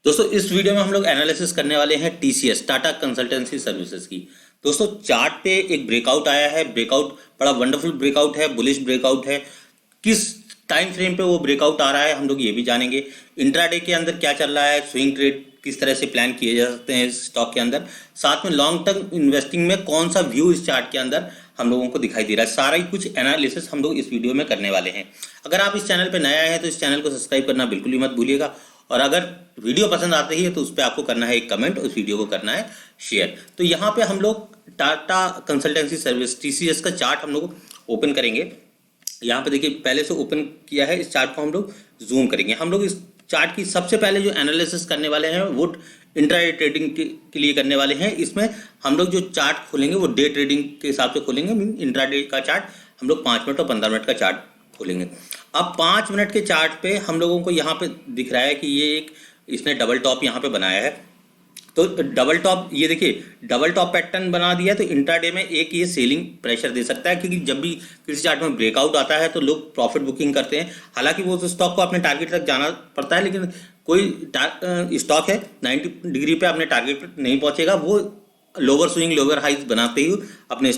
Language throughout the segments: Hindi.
दोस्तों इस वीडियो में हम लोग एनालिसिस करने वाले हैं टीसीएस टाटा कंसल्टेंसी सर्विसेज की। दोस्तों चार्ट पे एक ब्रेकआउट आया है, ब्रेकआउट बड़ा वंडरफुल ब्रेकआउट है, बुलिश ब्रेकआउट है। किस टाइम फ्रेम पे वो ब्रेकआउट आ रहा है हम लोग ये भी जानेंगे। इंट्राडे के अंदर क्या चल रहा है, स्विंग ट्रेड किस तरह से प्लान किए जा सकते हैं इस स्टॉक के अंदर, साथ में लॉन्ग टर्म इन्वेस्टिंग में कौन सा व्यू इस चार्ट के अंदर हम लोगों को दिखाई दे रहा है, सारा ही कुछ एनालिसिस हम लोग इस वीडियो में करने वाले हैं। अगर आप इस चैनल पर नया हैं तो इस चैनल को सब्सक्राइब करना बिल्कुल ही मत भूलिएगा, और अगर वीडियो पसंद आती है तो उस पर आपको करना है एक कमेंट, उस वीडियो को करना है शेयर। तो यहाँ पे हम लोग टाटा कंसल्टेंसी सर्विस टीसीएस का चार्ट हम लोग ओपन करेंगे। यहाँ पे देखिए पहले से ओपन किया है, इस चार्ट को हम लोग जूम करेंगे। हम लोग इस चार्ट की सबसे पहले जो एनालिसिस करने वाले हैं वो इंट्राडे ट्रेडिंग के लिए करने वाले हैं। इसमें हम लोग जो चार्ट खोलेंगे वो डे ट्रेडिंग के हिसाब से खोलेंगे। इंट्राडे का चार्ट हम लोग 5 मिनट और 15 मिनट का चार्ट खोलेंगे। अब 5 मिनट के चार्ट पे हम लोगों को यहाँ पे दिख रहा है कि ये एक इसने डबल टॉप यहाँ पे बनाया है। तो डबल टॉप, ये देखिए डबल टॉप पैटर्न बना दिया, तो इंट्राडे में एक ये सेलिंग प्रेशर दे सकता है, क्योंकि जब भी किसी चार्ट में ब्रेकआउट आता है तो लोग प्रॉफिट बुकिंग करते हैं। हालांकि वो स्टॉक को अपने टारगेट तक जाना पड़ता है, लेकिन कोई स्टॉक है 90 डिग्री पे अपने टारगेट पर नहीं पहुंचेगा, वो लोअर स्विंग लोअर हाइज बनाते ही अपने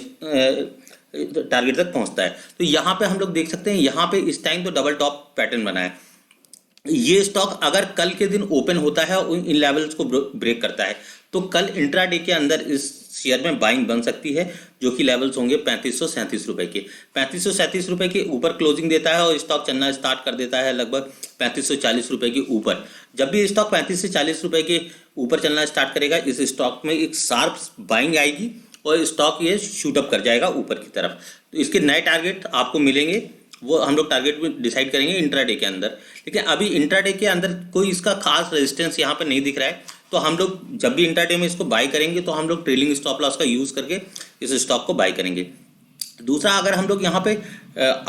टारगेट तक पहुंचता है। तो यहाँ पे हम लोग देख सकते हैं, यहाँ पे इस टाइम तो डबल टॉप पैटर्न बना है। ये स्टॉक अगर कल के दिन ओपन होता है और इन लेवल्स को ब्रेक करता है तो कल इंट्राडे के अंदर इस शेयर में बाइंग बन सकती है, जो कि लेवल्स होंगे 3537 रुपए के। 3537 रुपए के ऊपर क्लोजिंग देता है और स्टॉक चलना स्टार्ट कर देता है लगभग 3540 रुपए के ऊपर। जब भी स्टॉक 35 से 40 रुपए के ऊपर चलना स्टार्ट करेगा, इस स्टॉक में एक शार्प बाइंग आएगी और स्टॉक ये शूट अप कर जाएगा ऊपर की तरफ। तो इसके नए टारगेट आपको मिलेंगे, वो हम लोग टारगेट में डिसाइड करेंगे इंट्राडे के अंदर। लेकिन अभी इंट्राडे के अंदर कोई इसका खास रेजिस्टेंस यहाँ पे नहीं दिख रहा है, तो हम लोग जब भी इंट्राडे में इसको बाय करेंगे तो हम लोग ट्रेलिंग स्टॉप लॉस का यूज़ करके इस स्टॉक को बाय करेंगे। दूसरा, अगर हम लोग यहाँ पे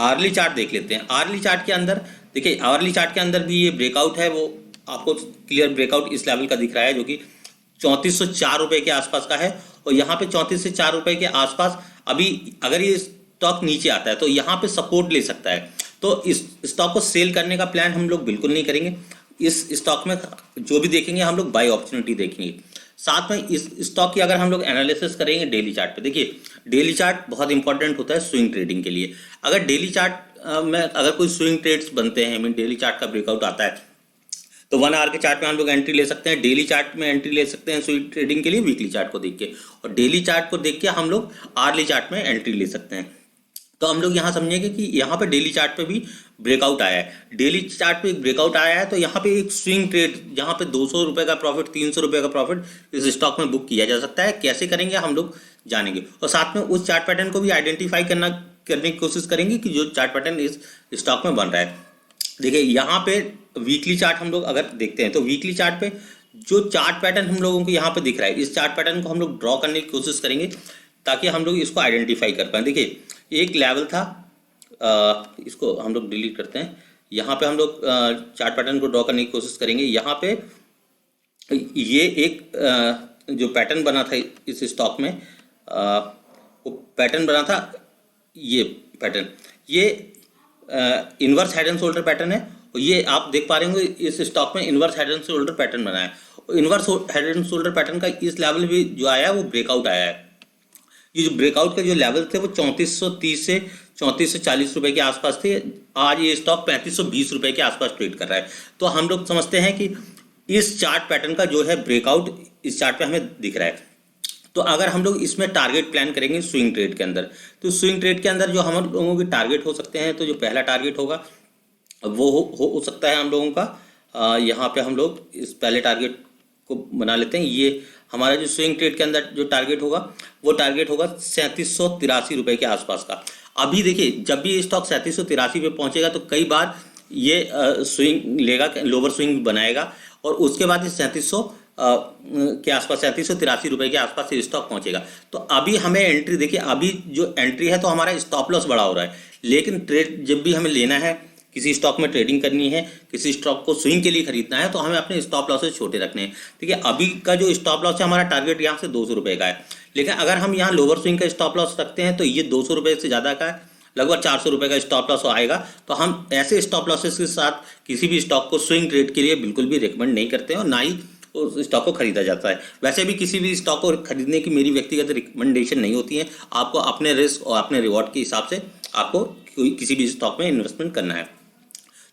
आर्ली चार्ट देख लेते हैं। आर्ली चार्ट के अंदर देखिए, आर्ली चार्ट के अंदर भी ये ब्रेकआउट है, वो आपको क्लियर ब्रेकआउट इस लेवल का दिख रहा है, जो कि 3404 रुपये के आसपास का है। और यहाँ पे 34 से 4 रुपये के आसपास अभी अगर ये स्टॉक नीचे आता है तो यहाँ पे सपोर्ट ले सकता है। तो इस स्टॉक को सेल करने का प्लान हम लोग बिल्कुल नहीं करेंगे। इस स्टॉक में जो भी देखेंगे हम लोग बाय अपॉर्चुनिटी देखेंगे। साथ में इस स्टॉक की अगर हम लोग एनालिसिस करेंगे डेली चार्ट पे, देखिए डेली चार्ट बहुत इंपॉर्टेंट होता है स्विंग ट्रेडिंग के लिए। अगर डेली चार्ट में अगर कोई स्विंग ट्रेड्स बनते हैं, डेली चार्ट का ब्रेकआउट आता है, तो 1 आवर के चार्ट में हम लोग एंट्री ले सकते हैं, डेली चार्ट में एंट्री ले सकते हैं स्विंग ट्रेडिंग के लिए वीकली चार्ट को देख के, और डेली चार्ट को देख के हम लोग आर्ली चार्ट में एंट्री ले सकते हैं। तो हम लोग यहाँ समझेंगे कि यहाँ पे डेली चार्ट पे भी ब्रेकआउट आया है। डेली चार्ट पे एक ब्रेकआउट आया है, तो यहाँ पे एक स्विंग ट्रेड जहाँ पे 200 रुपये का प्रॉफिट, 300 रुपये का प्रॉफिट इस स्टॉक में बुक किया जा सकता है। कैसे करेंगे हम लोग जानेंगे, और साथ में उस चार्ट पैटर्न को भी आइडेंटिफाई करने की कोशिश करेंगे कि जो चार्ट पैटर्न इस स्टॉक में बन रहा है। देखिए यहाँ पे वीकली चार्ट हम लोग अगर देखते हैं तो वीकली चार्ट पे जो चार्ट पैटर्न हम लोगों को यहाँ पे दिख रहा है, इस चार्ट पैटर्न को हम लोग ड्रॉ करने की कोशिश करेंगे ताकि हम लोग इसको आइडेंटिफाई कर पाए। देखिए एक लेवल था, इसको हम लोग डिलीट करते हैं। यहाँ पे हम लोग चार्ट पैटर्न को ड्रॉ करने की कोशिश करेंगे। यहाँ पे ये एक जो पैटर्न बना था इस स्टॉक में, वो पैटर्न बना था, ये पैटर्न, ये inverse head and shoulder pattern है। और ये आप देख पा रहे होंगे इस स्टॉक में inverse head and shoulder pattern बना है। Inverse head and shoulder pattern का इस लेवल भी जो आया है वो ब्रेकआउट आया है। ये जो ब्रेकआउट के जो लेवल थे वो 3430 से 3440 रुपए के आसपास थे। आज ये स्टॉक 3520 रुपए के आसपास ट्रेड कर रहा है। तो हम लोग समझते हैं कि इस चार्ट पैटर्न का जो है ब्रेकआउट इस चार्ट पे हमें दिख रहा है। तो अगर हम लोग इसमें टारगेट प्लान करेंगे स्विंग ट्रेड के अंदर, तो स्विंग ट्रेड के अंदर जो हम लोगों के टारगेट हो सकते हैं, तो जो पहला टारगेट होगा वो हो सकता है हम लोगों का, यहाँ पे हम लोग इस पहले टारगेट को बना लेते हैं। ये हमारा जो स्विंग ट्रेड के अंदर जो टारगेट होगा वो टारगेट होगा 3783 रुपये के आसपास का। अभी देखिए जब भी ये स्टॉक 3783 पे पहुंचेगा तो कई बार ये स्विंग लेगा, लोअर स्विंग बनाएगा, और उसके बाद इस 3700 के आसपास 3783 रुपये के आसपास ये स्टॉक पहुंचेगा। तो अभी हमें एंट्री, देखिए अभी जो एंट्री है तो हमारा स्टॉप लॉस बड़ा हो रहा है, लेकिन ट्रेड जब भी हमें लेना है, किसी स्टॉक में ट्रेडिंग करनी है, किसी स्टॉक को स्विंग के लिए खरीदना है, तो हमें अपने स्टॉप लॉसेस छोटे रखने हैं। ठीक है, अभी का जो स्टॉप लॉस है हमारा टारगेट यहाँ से 200 रुपये का है, लेकिन अगर हम यहाँ लोअर स्विंग का स्टॉप लॉस रखते हैं तो ये 200 रुपये से ज़्यादा का है। लगभग 400 रुपये का स्टॉप लॉस आएगा। तो हम ऐसे स्टॉप लॉसेस के साथ किसी भी स्टॉक को स्विंग ट्रेड के लिए बिल्कुल भी रिकमेंड नहीं करते हैं और ना ही उस स्टॉक को खरीदा जाता है। वैसे भी किसी भी स्टॉक को खरीदने की मेरी व्यक्तिगत रिकमेंडेशन नहीं होती है। आपको अपने रिस्क और अपने रिवॉर्ड के हिसाब से आपको किसी भी स्टॉक में इन्वेस्टमेंट करना है।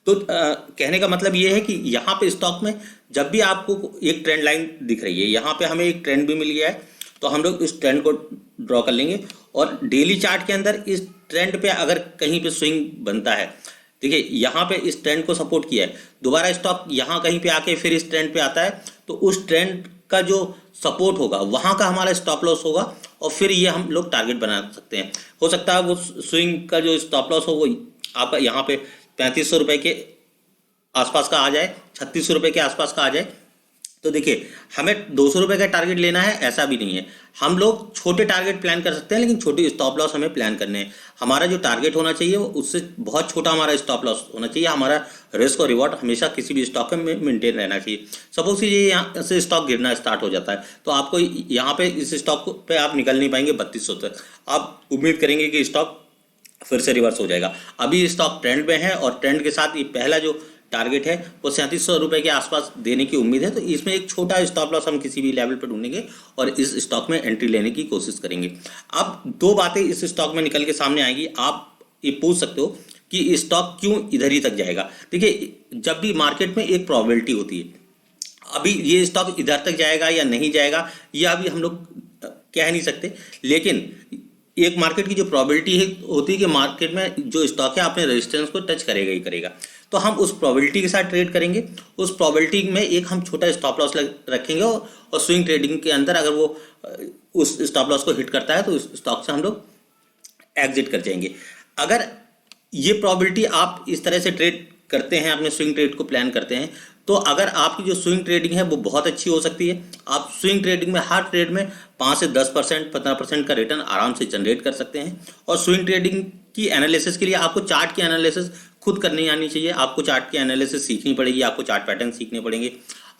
तो कहने का मतलब ये है कि यहाँ पे स्टॉक में जब भी आपको एक ट्रेंड लाइन दिख रही है, यहाँ पे हमें एक ट्रेंड भी मिल गया है, तो हम लोग इस ट्रेंड को ड्रॉ कर लेंगे और डेली चार्ट के अंदर इस ट्रेंड पे अगर कहीं पे स्विंग बनता है, देखिए यहाँ पे इस ट्रेंड को सपोर्ट किया है, दोबारा स्टॉक यहाँ कहीं पे आके फिर इस ट्रेंड पे आता है, तो उस ट्रेंड का जो सपोर्ट होगा वहाँ का हमारा स्टॉप लॉस होगा और फिर ये हम लोग टारगेट बना सकते हैं। हो सकता है वो स्विंग का जो स्टॉप लॉस हो वो आपका यहाँ पे 3500 रुपये के आसपास का आ जाए, 3600 रुपये के आसपास का आ जाए। तो देखिए हमें 200 रुपये का टारगेट लेना है ऐसा भी नहीं है, हम लोग छोटे टारगेट प्लान कर सकते हैं, लेकिन छोटे स्टॉप लॉस हमें प्लान करने हैं। हमारा जो टारगेट होना चाहिए वो उससे बहुत छोटा हमारा स्टॉप लॉस होना चाहिए। हमारा रिस्क और रिवॉर्ड हमेशा किसी भी स्टॉक में मेंटेन रहना चाहिए। सपोज ये यहाँ से स्टॉक गिरना स्टार्ट हो जाता है तो आपको यहाँ पे इस स्टॉक पे आप निकल नहीं पाएंगे 3200 तक। आप उम्मीद करेंगे कि स्टॉक फिर से रिवर्स हो जाएगा। अभी स्टॉक ट्रेंड में है और ट्रेंड के साथ ये पहला जो टारगेट है वो 3700 रुपये के आसपास देने की उम्मीद है। तो इसमें एक छोटा स्टॉप लॉस हम किसी भी लेवल पर ढूंढेंगे और इस स्टॉक में एंट्री लेने की कोशिश करेंगे। अब दो बातें इस स्टॉक में निकल के सामने आएंगी। आप ये पूछ सकते हो कि स्टॉक क्यों इधर ही तक जाएगा। देखिए जब भी मार्केट में एक प्रोबेबिलिटी होती है, अभी ये स्टॉक इधर तक जाएगा या नहीं जाएगा ये अभी हम लोग कह नहीं सकते, लेकिन एक मार्केट की जो प्रोबेबिलिटी होती है कि मार्केट में जो स्टॉक है अपने रेजिस्टेंस को टच करेगा ही करेगा। तो हम उस प्रोबेबिलिटी के साथ ट्रेड करेंगे। उस प्रोबेबिलिटी में एक हम छोटा स्टॉप लॉस रखेंगे और स्विंग ट्रेडिंग के अंदर अगर वो उस स्टॉप लॉस को हिट करता है तो उस स्टॉक से हम लोग एग्जिट कर जाएंगे। अगर ये प्रोबेबिलिटी आप इस तरह से ट्रेड करते हैं, अपने स्विंग ट्रेड को प्लान करते हैं, तो अगर आपकी जो स्विंग ट्रेडिंग है वो बहुत अच्छी हो सकती है। आप स्विंग ट्रेडिंग में हर ट्रेड में 5 से 10%, 15% का रिटर्न आराम से जनरेट कर सकते हैं। और स्विंग ट्रेडिंग की एनालिसिस के लिए आपको चार्ट की एनालिसिस खुद करनी आनी चाहिए। आपको चार्ट की एनालिसिस सीखनी पड़ेगी, आपको चार्ट पैटर्न सीखने पड़ेंगे,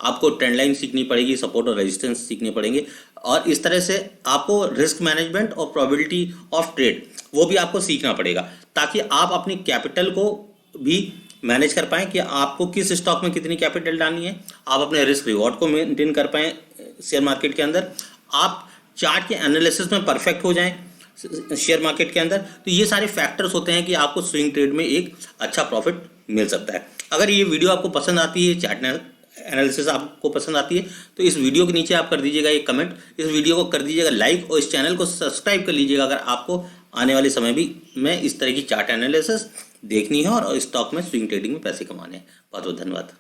आपको ट्रेंड लाइन सीखनी पड़ेगी, सपोर्ट और रेजिस्टेंस सीखने पड़ेंगे। और इस तरह से आपको रिस्क मैनेजमेंट और प्रोबेबिलिटी ऑफ ट्रेड वो भी आपको सीखना पड़ेगा, ताकि आप अपनी कैपिटल को भी मैनेज कर पाएँ कि आपको किस स्टॉक में कितनी कैपिटल डालनी है, आप अपने रिस्क रिवॉर्ड को मेंटेन कर पाएँ शेयर मार्केट के अंदर, आप चार्ट के एनालिसिस में परफेक्ट हो जाएं शेयर मार्केट के अंदर। तो ये सारे फैक्टर्स होते हैं कि आपको स्विंग ट्रेड में एक अच्छा प्रॉफिट मिल सकता है। अगर ये वीडियो आपको पसंद आती है, चार्ट एनालिसिस आपको पसंद आती है, तो इस वीडियो के नीचे आप कर दीजिएगा एक कमेंट, इस वीडियो को कर दीजिएगा लाइक और इस चैनल को सब्सक्राइब कर लीजिएगा अगर आपको आने वाले समय भी में इस तरह की चार्ट एनालिसिस देखनी है और स्टॉक में स्विंग ट्रेडिंग में पैसे कमाने हैं। बहुत बहुत धन्यवाद।